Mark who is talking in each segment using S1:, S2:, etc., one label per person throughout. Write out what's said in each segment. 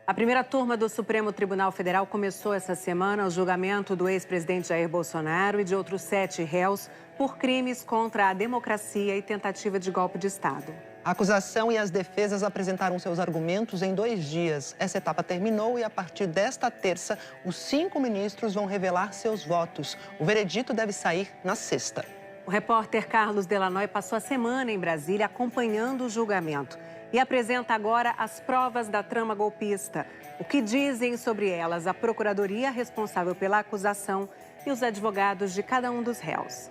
S1: A primeira turma do Supremo Tribunal Federal começou essa semana o julgamento do ex-presidente Jair Bolsonaro e de outros 7 réus por crimes contra a democracia e tentativa de golpe de Estado.
S2: A acusação e as defesas apresentaram seus argumentos em 2 dias. Essa etapa terminou e, a partir desta terça, os 5 ministros vão revelar seus votos. O veredito deve sair na sexta.
S1: O repórter Carlos Delanoy passou a semana em Brasília acompanhando o julgamento e apresenta agora as provas da trama golpista. O que dizem sobre elas a procuradoria responsável pela acusação e os advogados de cada um dos réus.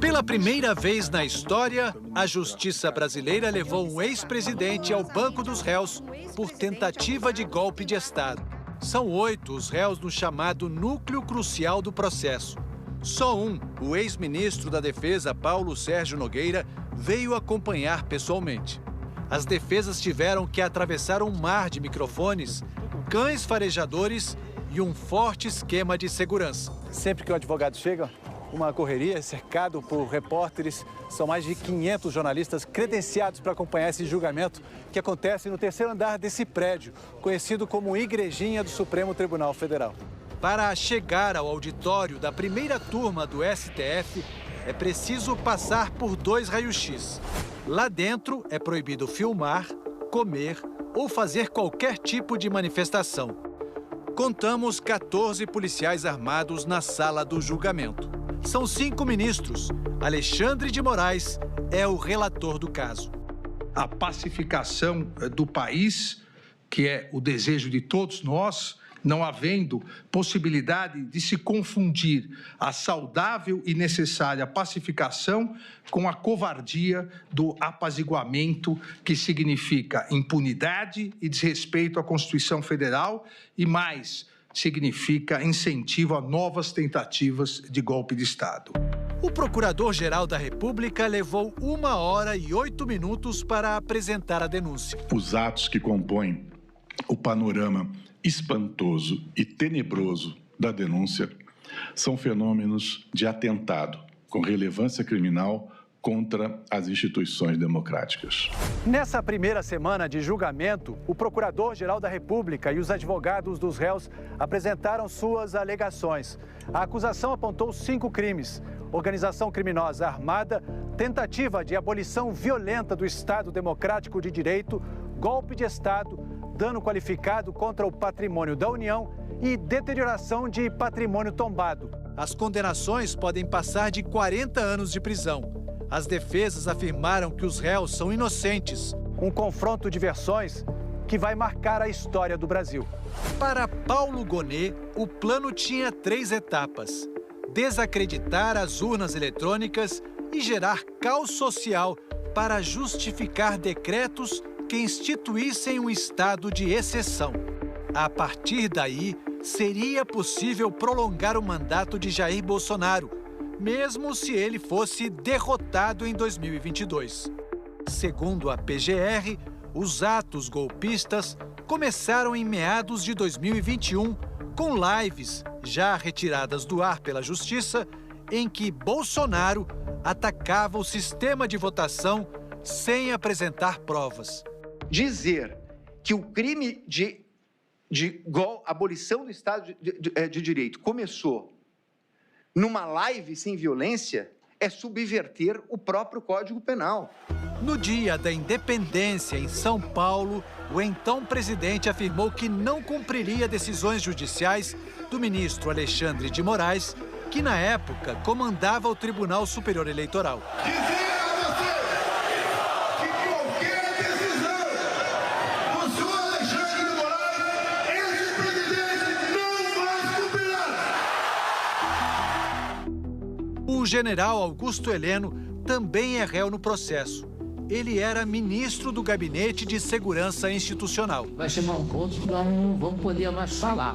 S3: Pela primeira vez na história, a justiça brasileira levou um ex-presidente ao banco dos réus por tentativa de golpe de Estado. São 8 os réus no chamado núcleo crucial do processo. Só um, o ex-ministro da Defesa, Paulo Sérgio Nogueira, veio acompanhar pessoalmente. As defesas tiveram que atravessar um mar de microfones, cães farejadores e um forte esquema de segurança.
S4: Sempre que o advogado chega, uma correria, cercado por repórteres. São mais de 500 jornalistas credenciados para acompanhar esse julgamento que acontece no 3º andar desse prédio, conhecido como Igrejinha do Supremo Tribunal Federal.
S3: Para chegar ao auditório da primeira turma do STF, é preciso passar por 2 raios-x. Lá dentro é proibido filmar, comer ou fazer qualquer tipo de manifestação. Contamos 14 policiais armados na sala do julgamento. São 5 ministros. Alexandre de Moraes é o relator do caso.
S5: A pacificação do país, que é o desejo de todos nós, não havendo possibilidade de se confundir a saudável e necessária pacificação com a covardia do apaziguamento, que significa impunidade e desrespeito à Constituição Federal e mais, significa incentivo a novas tentativas de golpe de Estado.
S3: O Procurador-Geral da República levou 1 hora e 8 minutos para apresentar a denúncia.
S6: Os atos que compõem o panorama espantoso e tenebroso da denúncia são fenômenos de atentado com relevância criminal contra as instituições democráticas.
S4: Nessa primeira semana de julgamento, o Procurador-Geral da República e os advogados dos réus apresentaram suas alegações. A acusação apontou 5 crimes: organização criminosa armada, tentativa de abolição violenta do Estado Democrático de Direito, golpe de Estado, dano qualificado contra o patrimônio da União e deterioração de patrimônio tombado.
S3: As condenações podem passar de 40 anos de prisão. As defesas afirmaram que os réus são inocentes.
S4: Um confronto de versões que vai marcar a história do Brasil.
S3: Para Paulo Gonet, o plano tinha 3 etapas: desacreditar as urnas eletrônicas e gerar caos social para justificar decretos que instituíssem um estado de exceção. A partir daí, seria possível prolongar o mandato de Jair Bolsonaro, mesmo se ele fosse derrotado em 2022. Segundo a PGR, os atos golpistas começaram em meados de 2021, com lives já retiradas do ar pela Justiça, em que Bolsonaro atacava o sistema de votação sem apresentar provas.
S7: Dizer que o crime de abolição do Estado de Direito começou numa live sem violência é subverter o próprio Código Penal.
S3: No dia da independência em São Paulo, o então presidente afirmou que não cumpriria decisões judiciais do ministro Alexandre de Moraes, que na época comandava o Tribunal Superior Eleitoral. O general Augusto Heleno também é réu no processo. Ele era ministro do Gabinete de Segurança Institucional.
S8: Vai chegar um ponto que nós não vamos poder mais falar.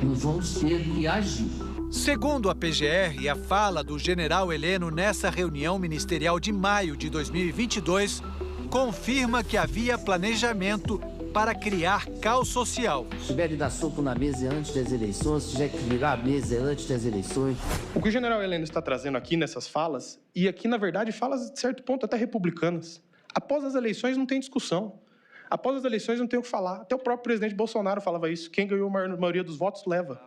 S8: Nós vamos ter que agir.
S3: Segundo a PGR, a fala do general Heleno nessa reunião ministerial de maio de 2022 confirma que havia planejamento para criar caos social.
S8: Se tiver de dar soco na mesa antes das eleições, se tiver que virar a mesa antes das eleições.
S9: O que o general Heleno está trazendo aqui nessas falas, e aqui, na verdade, falas de certo ponto até republicanas. Após as eleições não tem discussão. Após as eleições não tem o que falar. Até o próprio presidente Bolsonaro falava isso. Quem ganhou a maioria dos votos leva.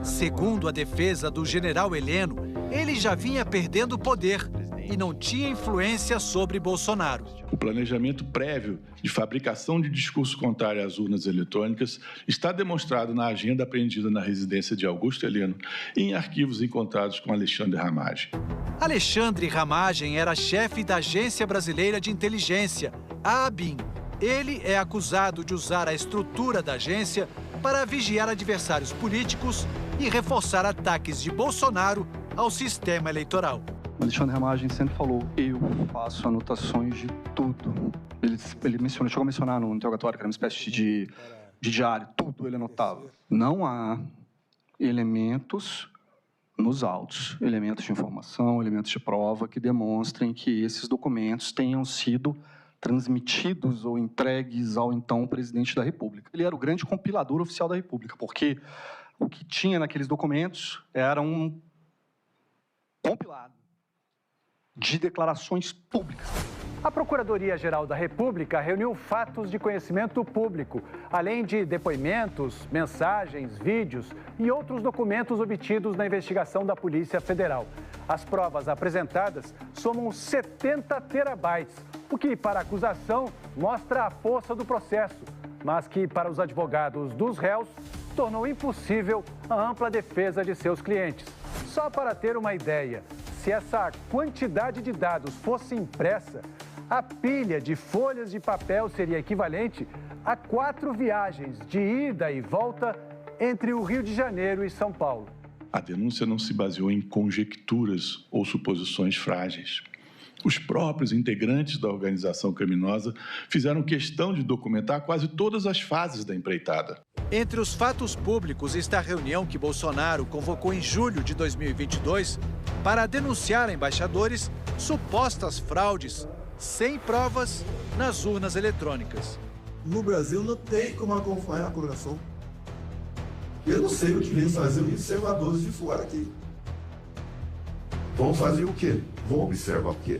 S3: Segundo a defesa do general Heleno, ele já vinha perdendo poder e não tinha influência sobre Bolsonaro.
S6: O planejamento prévio de fabricação de discurso contrário às urnas eletrônicas está demonstrado na agenda apreendida na residência de Augusto Heleno e em arquivos encontrados com Alexandre Ramagem.
S3: Alexandre Ramagem era chefe da Agência Brasileira de Inteligência, a ABIN. Ele é acusado de usar a estrutura da agência para vigiar adversários políticos e reforçar ataques de Bolsonaro ao sistema eleitoral.
S10: Alexandre Ramagem sempre falou: eu faço anotações de tudo. Ele chegou a mencionar no interrogatório que era uma espécie de diário, tudo ele anotava. Não há elementos nos autos, elementos de informação, elementos de prova que demonstrem que esses documentos tenham sido transmitidos ou entregues ao então presidente da República. Ele era o grande compilador oficial da República, porque o que tinha naqueles documentos era um compilado de declarações públicas.
S4: A Procuradoria-Geral da República reuniu fatos de conhecimento público, além de depoimentos, mensagens, vídeos e outros documentos obtidos na investigação da Polícia Federal. As provas apresentadas somam 70 terabytes, o que, para a acusação, mostra a força do processo, mas que, para os advogados dos réus, tornou impossível a ampla defesa de seus clientes. Só para ter uma ideia, se essa quantidade de dados fosse impressa, a pilha de folhas de papel seria equivalente a 4 viagens de ida e volta entre o Rio de Janeiro e São Paulo.
S6: A denúncia não se baseou em conjecturas ou suposições frágeis. Os próprios integrantes da organização criminosa fizeram questão de documentar quase todas as fases da empreitada.
S3: Entre os fatos públicos está a reunião que Bolsonaro convocou em julho de 2022 para denunciar a embaixadores supostas fraudes sem provas nas urnas eletrônicas.
S11: No Brasil não tem como acompanhar a apuração. Eu não sei o que vem fazer os observadores de fora aqui. Vão fazer o quê? Vão observar o quê?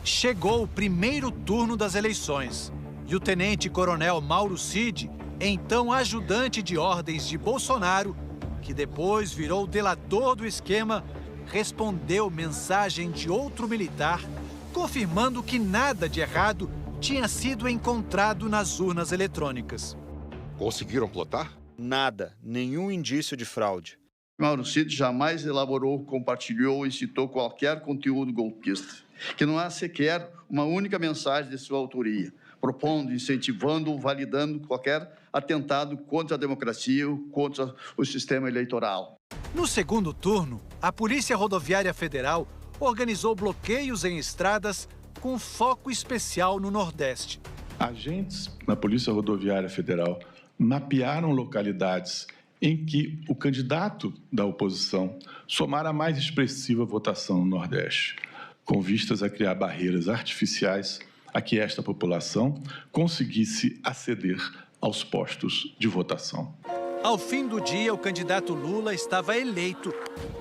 S3: Chegou o primeiro turno das eleições e o tenente-coronel Mauro Cid, então ajudante de ordens de Bolsonaro, que depois virou delator do esquema, respondeu mensagem de outro militar, confirmando que nada de errado tinha sido encontrado nas urnas eletrônicas.
S12: Conseguiram plotar?
S13: Nada, nenhum indício de fraude.
S14: Mauro Cid jamais elaborou, compartilhou ou incitou qualquer conteúdo golpista, que não há sequer uma única mensagem de sua autoria, propondo, incentivando ou validando qualquer atentado contra a democracia ou contra o sistema eleitoral.
S3: No segundo turno, a Polícia Rodoviária Federal organizou bloqueios em estradas com foco especial no Nordeste.
S6: Agentes na Polícia Rodoviária Federal mapearam localidades em que o candidato da oposição somara a mais expressiva votação no Nordeste, com vistas a criar barreiras artificiais a que esta população conseguisse aceder aos postos de votação.
S3: Ao fim do dia, o candidato Lula estava eleito.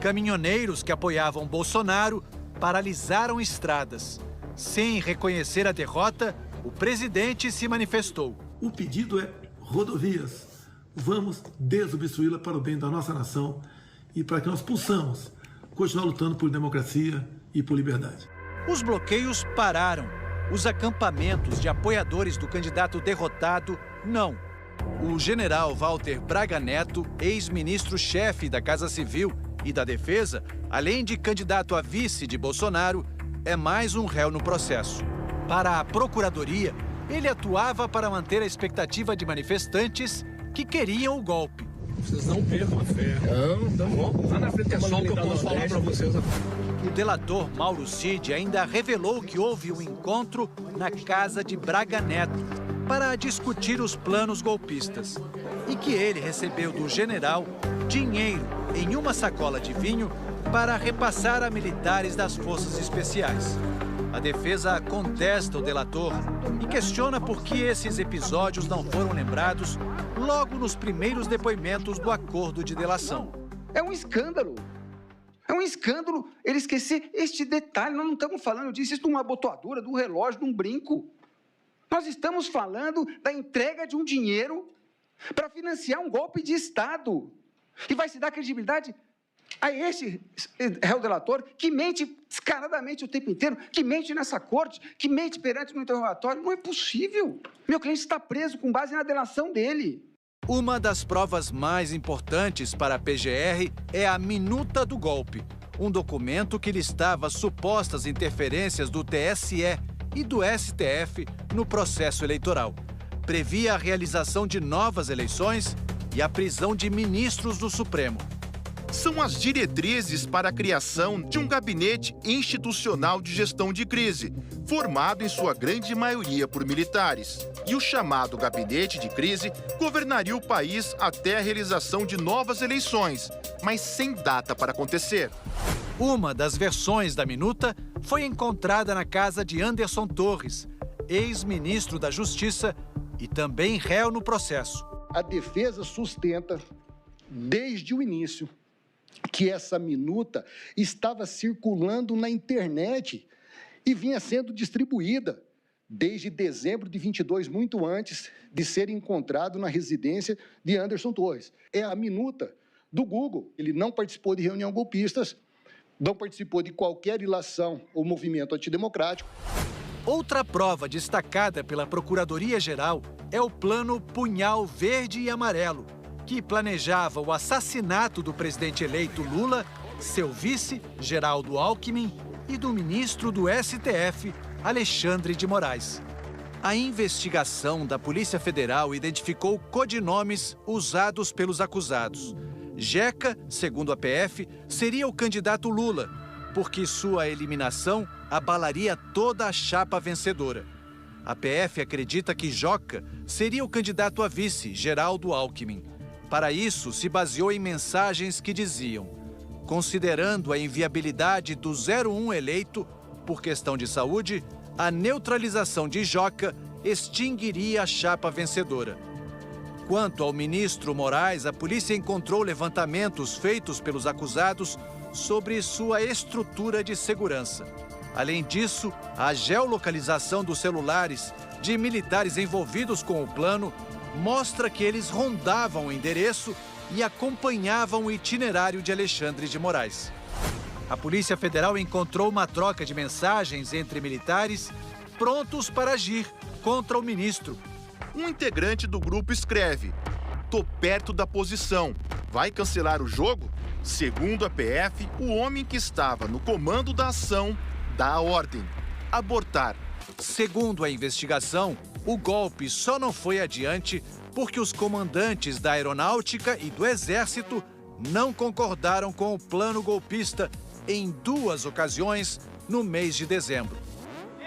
S3: Caminhoneiros que apoiavam Bolsonaro paralisaram estradas. Sem reconhecer a derrota, o presidente se manifestou.
S11: O pedido é rodovias. Vamos desobstruí-la para o bem da nossa nação e para que nós possamos continuar lutando por democracia e por liberdade.
S3: Os bloqueios pararam. Os acampamentos de apoiadores do candidato derrotado, não. O general Walter Braga Neto, ex-ministro-chefe da Casa Civil e da Defesa, além de candidato a vice de Bolsonaro, é mais um réu no processo. Para a Procuradoria, ele atuava para manter a expectativa de manifestantes que queriam o golpe.
S15: Vocês não percam a fé. Não, lá na frente é só o que eu posso falar para vocês.
S3: O delator Mauro Cid ainda revelou que houve um encontro na casa de Braga Neto para discutir os planos golpistas e que ele recebeu do general dinheiro em uma sacola de vinho para repassar a militares das Forças Especiais. A defesa contesta o delator e questiona por que esses episódios não foram lembrados logo nos primeiros depoimentos do acordo de delação.
S16: É um escândalo. É um escândalo ele esquecer este detalhe. Nós não estamos falando disso, isso de uma abotoadura, do relógio, de um brinco. Nós estamos falando da entrega de um dinheiro para financiar um golpe de Estado. E vai se dar credibilidade a esse réu delator que mente descaradamente o tempo inteiro, que mente nessa corte, que mente perante no interrogatório. Não é possível. Meu cliente está preso com base na delação dele.
S3: Uma das provas mais importantes para a PGR é a minuta do golpe, um documento que listava supostas interferências do TSE e do STF no processo eleitoral. Previa a realização de novas eleições e a prisão de ministros do Supremo.
S17: São as diretrizes para a criação de um gabinete institucional de gestão de crise, formado em sua grande maioria por militares. E o chamado gabinete de crise governaria o país até a realização de novas eleições, mas sem data para acontecer.
S3: Uma das versões da minuta foi encontrada na casa de Anderson Torres, ex-ministro da Justiça e também réu no processo.
S18: A defesa sustenta, desde o início, que essa minuta estava circulando na internet e vinha sendo distribuída desde dezembro de 22, muito antes de ser encontrado na residência de Anderson Torres. É a minuta do Google. Ele não participou de reunião golpistas, não participou de qualquer ilação ou movimento antidemocrático.
S3: Outra prova destacada pela Procuradoria-Geral é o plano Punhal Verde e Amarelo, que planejava o assassinato do presidente eleito Lula, seu vice, Geraldo Alckmin, e do ministro do STF, Alexandre de Moraes. A investigação da Polícia Federal identificou codinomes usados pelos acusados. Jeca, segundo a PF, seria o candidato Lula, porque sua eliminação abalaria toda a chapa vencedora. A PF acredita que Joca seria o candidato a vice, Geraldo Alckmin. Para isso, se baseou em mensagens que diziam: considerando a inviabilidade do 01 eleito por questão de saúde, a neutralização de Joca extinguiria a chapa vencedora. Quanto ao ministro Moraes, a polícia encontrou levantamentos feitos pelos acusados sobre sua estrutura de segurança. Além disso, a geolocalização dos celulares de militares envolvidos com o plano mostra que eles rondavam o endereço e acompanhavam o itinerário de Alexandre de Moraes. A Polícia Federal encontrou uma troca de mensagens entre militares prontos para agir contra o ministro.
S17: Um integrante do grupo escreve: "Tô perto da posição. Vai cancelar o jogo?" Segundo a PF, o homem que estava no comando da ação dá a ordem: abortar.
S3: Segundo a investigação, o golpe só não foi adiante porque os comandantes da Aeronáutica e do Exército não concordaram com o plano golpista em 2 ocasiões no mês de dezembro.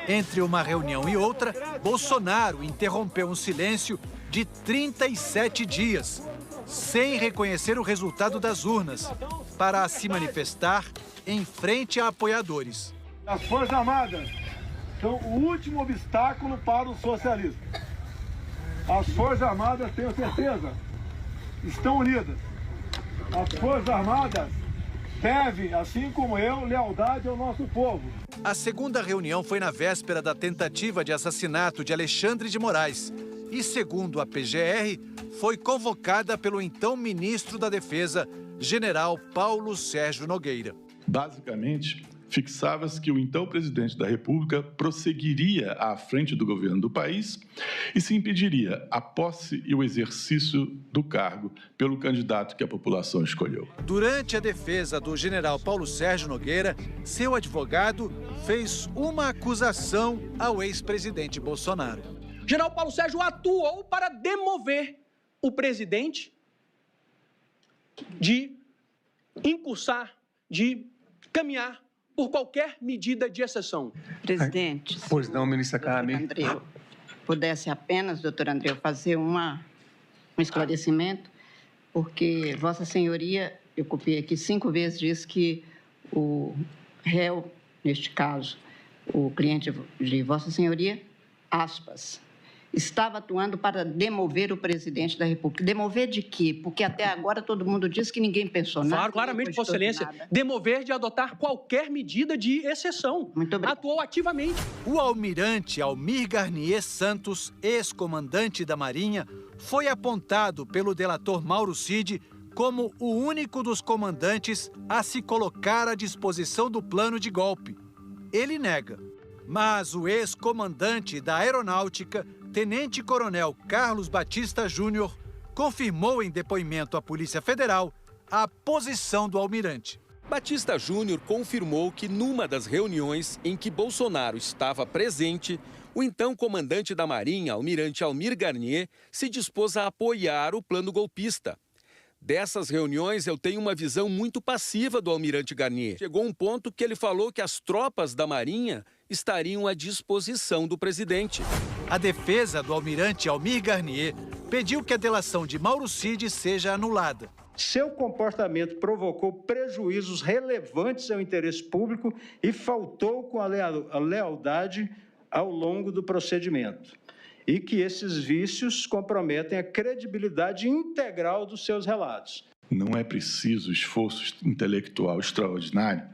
S3: Entre uma reunião e outra, Bolsonaro interrompeu um silêncio de 37 dias, sem reconhecer o resultado das urnas, para se manifestar em frente a apoiadores.
S19: As Forças Armadas são o último obstáculo para o socialismo. As Forças Armadas, tenho certeza, estão unidas. As Forças Armadas devem, assim como eu, lealdade ao nosso povo.
S3: A segunda reunião foi na véspera da tentativa de assassinato de Alexandre de Moraes e, segundo a PGR, foi convocada pelo então ministro da Defesa, general Paulo Sérgio Nogueira.
S6: Basicamente, fixava-se que o então presidente da República prosseguiria à frente do governo do país e se impediria a posse e o exercício do cargo pelo candidato que a população escolheu.
S3: Durante a defesa do general Paulo Sérgio Nogueira, seu advogado fez uma acusação ao ex-presidente Bolsonaro.
S20: O general Paulo Sérgio atuou para demover o presidente de incursar, de caminhar por qualquer medida de exceção.
S21: Presidente,
S9: Pois não, ministra Carmen.
S21: Andreu, pudesse apenas, doutor Andreu, fazer um esclarecimento, porque Vossa Senhoria, eu copiei aqui 5 vezes, diz que o réu, neste caso, o cliente de Vossa Senhoria, aspas, estava atuando para demover o presidente da República. Demover de quê? Porque até agora todo mundo diz que ninguém pensou nada.
S20: Claro, claramente, Vossa Excelência. Demover de adotar qualquer medida de exceção.
S21: Muito obrigado.
S20: Atuou ativamente.
S3: O almirante Almir Garnier Santos, ex-comandante da Marinha, foi apontado pelo delator Mauro Cid como o único dos comandantes a se colocar à disposição do plano de golpe. Ele nega. Mas o ex-comandante da Aeronáutica, Tenente-Coronel Carlos Batista Júnior, confirmou em depoimento à Polícia Federal a posição do almirante.
S2: Batista Júnior confirmou que numa das reuniões em que Bolsonaro estava presente, o então comandante da Marinha, almirante Almir Garnier, se dispôs a apoiar o plano golpista. Dessas reuniões, eu tenho uma visão muito passiva do almirante Garnier. Chegou um ponto que ele falou que as tropas da Marinha estariam à disposição do presidente.
S3: A defesa do almirante Almir Garnier pediu que a delação de Mauro Cid seja anulada.
S22: Seu comportamento provocou prejuízos relevantes ao interesse público e faltou com a lealdade ao longo do procedimento. E que esses vícios comprometem a credibilidade integral dos seus relatos.
S6: Não é preciso esforço intelectual extraordinário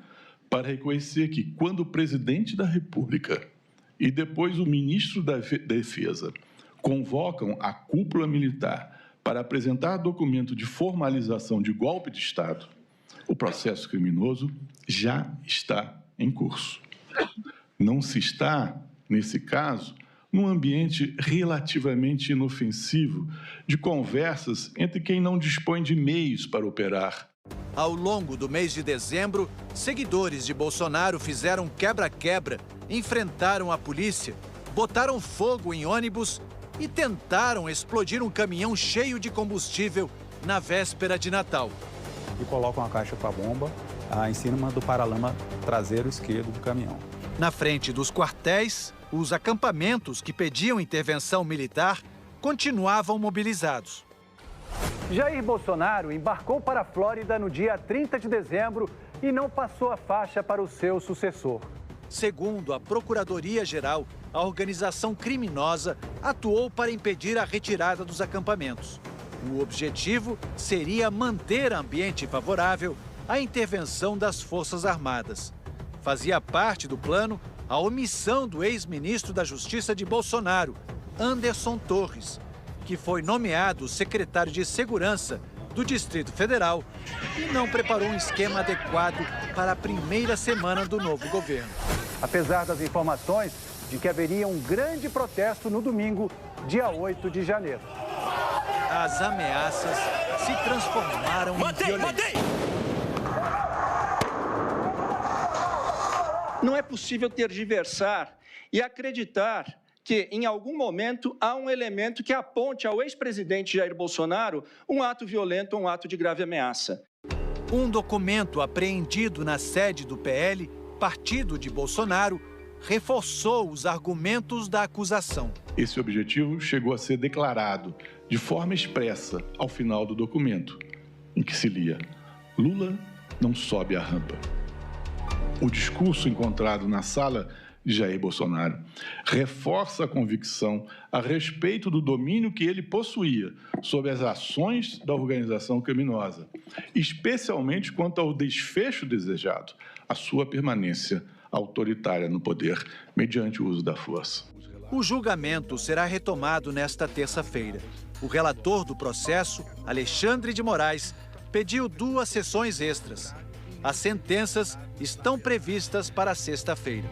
S6: para reconhecer que, quando o presidente da República e depois o ministro da Defesa convocam a cúpula militar para apresentar documento de formalização de golpe de Estado, o processo criminoso já está em curso. Não se está, nesse caso, num ambiente relativamente inofensivo de conversas entre quem não dispõe de meios para operar.
S3: Ao longo do mês de dezembro, seguidores de Bolsonaro fizeram quebra-quebra, enfrentaram a polícia, botaram fogo em ônibus e tentaram explodir um caminhão cheio de combustível na véspera de Natal.
S4: E colocam a caixa com a bomba em cima do paralama traseiro esquerdo do caminhão.
S3: Na frente dos quartéis, os acampamentos que pediam intervenção militar continuavam mobilizados.
S4: Jair Bolsonaro embarcou para a Flórida no dia 30 de dezembro e não passou a faixa para o seu sucessor.
S3: Segundo a Procuradoria-Geral, a organização criminosa atuou para impedir a retirada dos acampamentos. O objetivo seria manter ambiente favorável à intervenção das Forças Armadas. Fazia parte do plano a omissão do ex-ministro da Justiça de Bolsonaro, Anderson Torres, que foi nomeado secretário de Segurança do Distrito Federal e não preparou um esquema adequado para a primeira semana do novo governo.
S4: Apesar das informações de que haveria um grande protesto no domingo, dia 8 de janeiro.
S3: As ameaças se transformaram em violência.
S23: Não é possível tergiversar e acreditar que, em algum momento, há um elemento que aponte ao ex-presidente Jair Bolsonaro um ato violento ou um ato de grave ameaça.
S3: Um documento apreendido na sede do PL, partido de Bolsonaro, reforçou os argumentos da acusação.
S6: Esse objetivo chegou a ser declarado de forma expressa ao final do documento, em que se lia: Lula não sobe a rampa. O discurso encontrado na sala de Jair Bolsonaro reforça a convicção a respeito do domínio que ele possuía sobre as ações da organização criminosa, especialmente quanto ao desfecho desejado, a sua permanência autoritária no poder, mediante o uso da força.
S3: O julgamento será retomado nesta terça-feira. O relator do processo, Alexandre de Moraes, pediu 2 sessões extras. As sentenças estão previstas para sexta-feira.